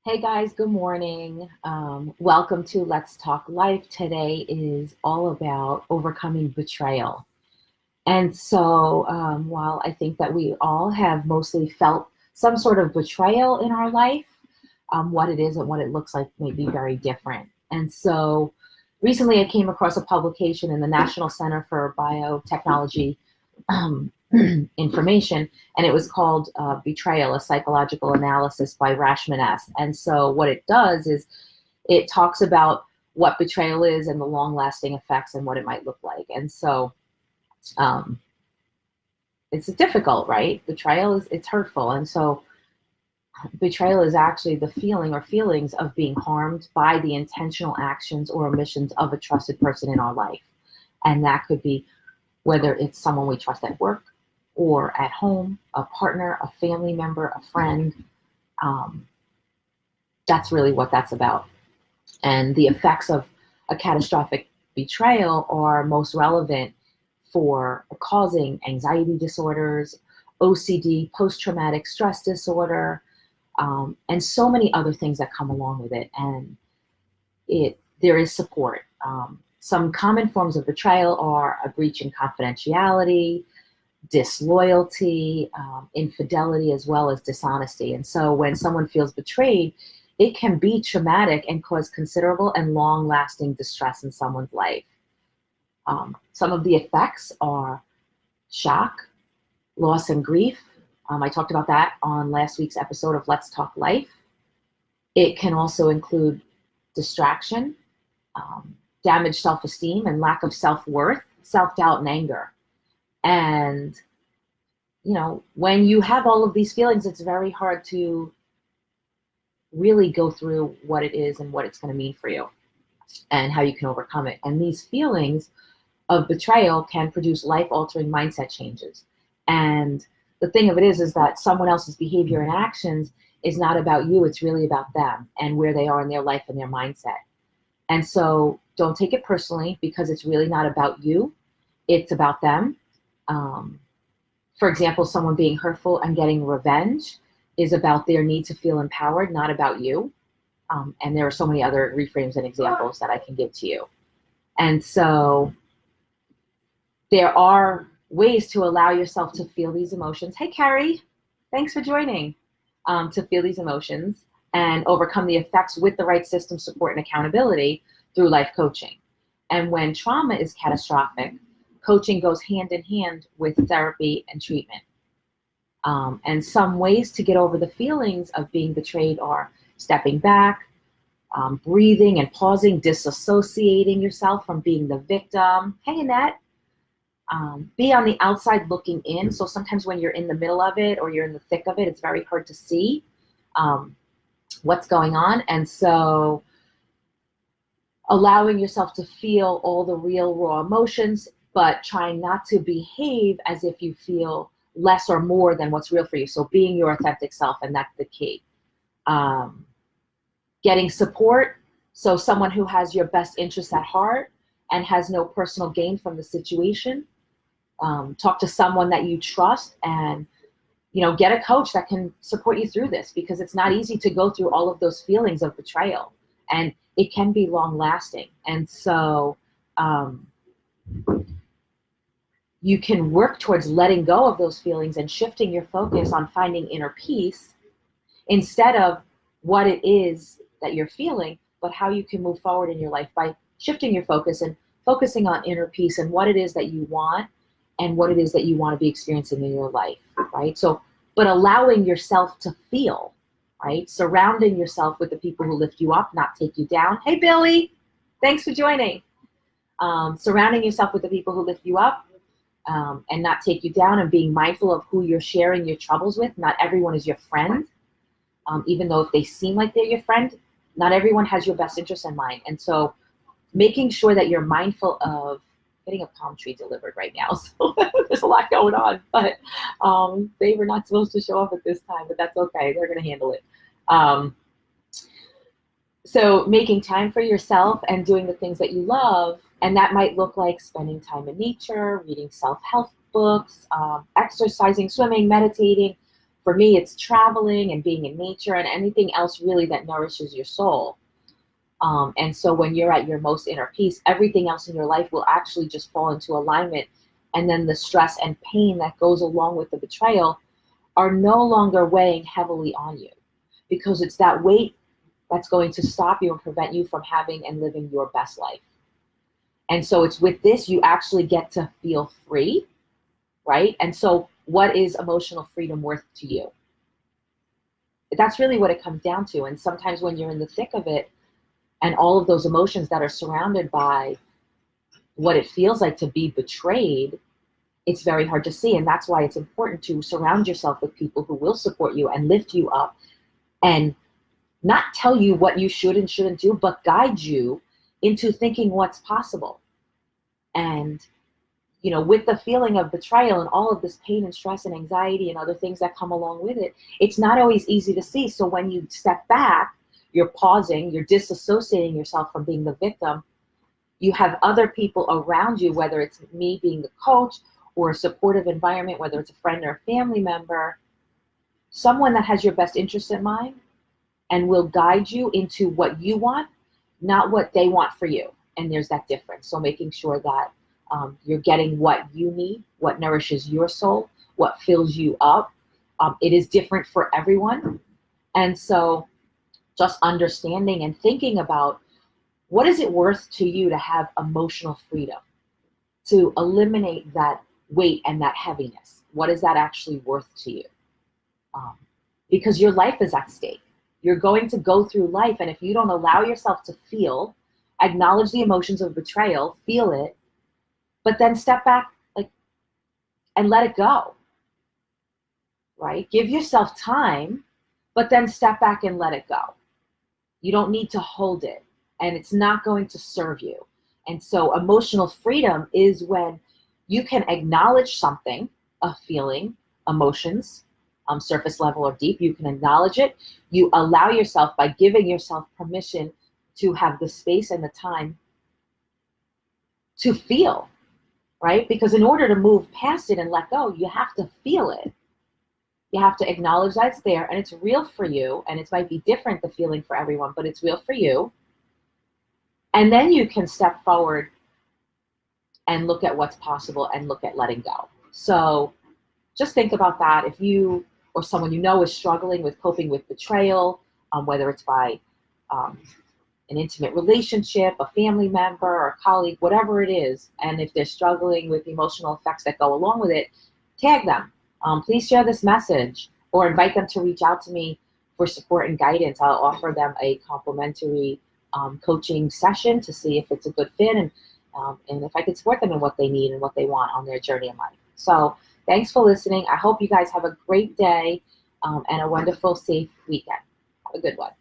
Hey guys, good morning. Welcome to Let's Talk Life. Today is all about overcoming betrayal. And so, while I think that we all have mostly felt some sort of betrayal in our life, what it is and what it looks like may be very different. And so, recently I came across a publication in the National Center for Biotechnology um, information, and it was called Betrayal, a Psychological Analysis by Rashman S. And so what it does is it talks about what betrayal is and the long-lasting effects and what it might look like. And so um, it's difficult, right? Betrayal it's hurtful. And so betrayal is actually the feeling or feelings of being harmed by the intentional actions or omissions of a trusted person in our life. And that could be whether it's someone we trust at work or at home, a partner, a family member, a friend. Um, that's really what that's about. And the effects of a catastrophic betrayal are most relevant for causing anxiety disorders, OCD, post-traumatic stress disorder, and so many other things that come along with it. And there is support. Some common forms of betrayal are a breach in confidentiality, disloyalty, infidelity, as well as dishonesty. And so when someone feels betrayed, it can be traumatic and cause considerable and long-lasting distress in someone's life. Some of the effects are shock, loss, and grief. I talked about that on last week's episode of Let's Talk Life. It can also include distraction, damaged self-esteem and lack of self-worth, self-doubt, and anger. And, when you have all of these feelings, it's very hard to really go through what it is and what it's going to mean for you and how you can overcome it. And these feelings of betrayal can produce life-altering mindset changes. And the thing of it is that someone else's behavior and actions is not about you. It's really about them and where they are in their life and their mindset. And so don't take it personally, because it's really not about you. It's about them. For example, someone being hurtful and getting revenge is about their need to feel empowered, not about you. And there are so many other reframes and examples that I can give to you. And so there are ways to allow yourself to feel these emotions. Hey, Carrie, thanks for joining. To feel these emotions and overcome the effects with the right system, support, and accountability through life coaching. And when trauma is catastrophic, coaching goes hand in hand with therapy and treatment. And some ways to get over the feelings of being betrayed are stepping back, breathing and pausing, disassociating yourself from being the victim. Hey, Annette. Be on the outside looking in. So sometimes when you're in the middle of it or you're in the thick of it, it's very hard to see what's going on. And so allowing yourself to feel all the real raw emotions, but trying not to behave as if you feel less or more than what's real for you. So being your authentic self, and that's the key. Getting support. So someone who has your best interests at heart and has no personal gain from the situation. Talk to someone that you trust, and get a coach that can support you through this, because it's not easy to go through all of those feelings of betrayal, and it can be long lasting. And so you can work towards letting go of those feelings and shifting your focus on finding inner peace instead of what it is that you're feeling, but how you can move forward in your life by shifting your focus and focusing on inner peace and what it is that you want and what it is that you want to be experiencing in your life, right? So, but allowing yourself to feel, right? Surrounding yourself with the people who lift you up, not take you down. Hey, Billy, thanks for joining. Surrounding yourself with the people who lift you up and not take you down, and being mindful of who you're sharing your troubles with. Not everyone is your friend, even though if they seem like they're your friend, not everyone has your best interest in mind. And so making sure that you're mindful of getting a palm tree delivered right now. So there's a lot going on, but they were not supposed to show up at this time, but that's okay. They're going to handle it. So making time for yourself and doing the things that you love, and that might look like spending time in nature, reading self-help books, exercising, swimming, meditating, For me, it's traveling and being in nature and anything else really that nourishes your soul. And so when you're at your most inner peace, everything else in your life will actually just fall into alignment. And then the stress and pain that goes along with the betrayal are no longer weighing heavily on you, because it's that weight that's going to stop you and prevent you from having and living your best life. And so it's with this, you actually get to feel free, right? And so what is emotional freedom worth to you? That's really what it comes down to. And sometimes when you're in the thick of it and all of those emotions that are surrounded by what it feels like to be betrayed, it's very hard to see. And that's why it's important to surround yourself with people who will support you and lift you up and not tell you what you should and shouldn't do, but guide you into thinking what's possible. And, you know, with the feeling of betrayal and all of this pain and stress and anxiety and other things that come along with it, it's not always easy to see. So when you step back, you're pausing, you're disassociating yourself from being the victim. You have other people around you, whether it's me being the coach or a supportive environment, whether it's a friend or a family member, someone that has your best interest in mind and will guide you into what you want, not what they want for you. And there's that difference. So making sure that you're getting what you need, what nourishes your soul, what fills you up. It is different for everyone. And so just understanding and thinking about, what is it worth to you to have emotional freedom, to eliminate that weight and that heaviness? What is that actually worth to you? Because your life is at stake. You're going to go through life, and if you don't allow yourself to feel, acknowledge the emotions of betrayal, feel it, but then step back and let it go, right? Give yourself time, but then step back and let it go. You don't need to hold it, and it's not going to serve you. And so emotional freedom is when you can acknowledge something, a feeling, emotions, surface level or deep, you can acknowledge it. You allow yourself, by giving yourself permission to have the space and the time to feel, right? Because in order to move past it and let go, you have to feel it. You have to acknowledge that it's there and it's real for you. And it might be different, the feeling for everyone, but it's real for you. And then you can step forward and look at what's possible and look at letting go. So just think about that. If you or someone you know is struggling with coping with betrayal, whether it's by an intimate relationship, a family member, or a colleague, whatever it is, and if they're struggling with the emotional effects that go along with it, tag them. Please share this message or invite them to reach out to me for support and guidance. I'll offer them a complimentary coaching session to see if it's a good fit and if I could support them in what they need and what they want on their journey in life. So thanks for listening. I hope you guys have a great day and a wonderful, safe weekend. Have a good one.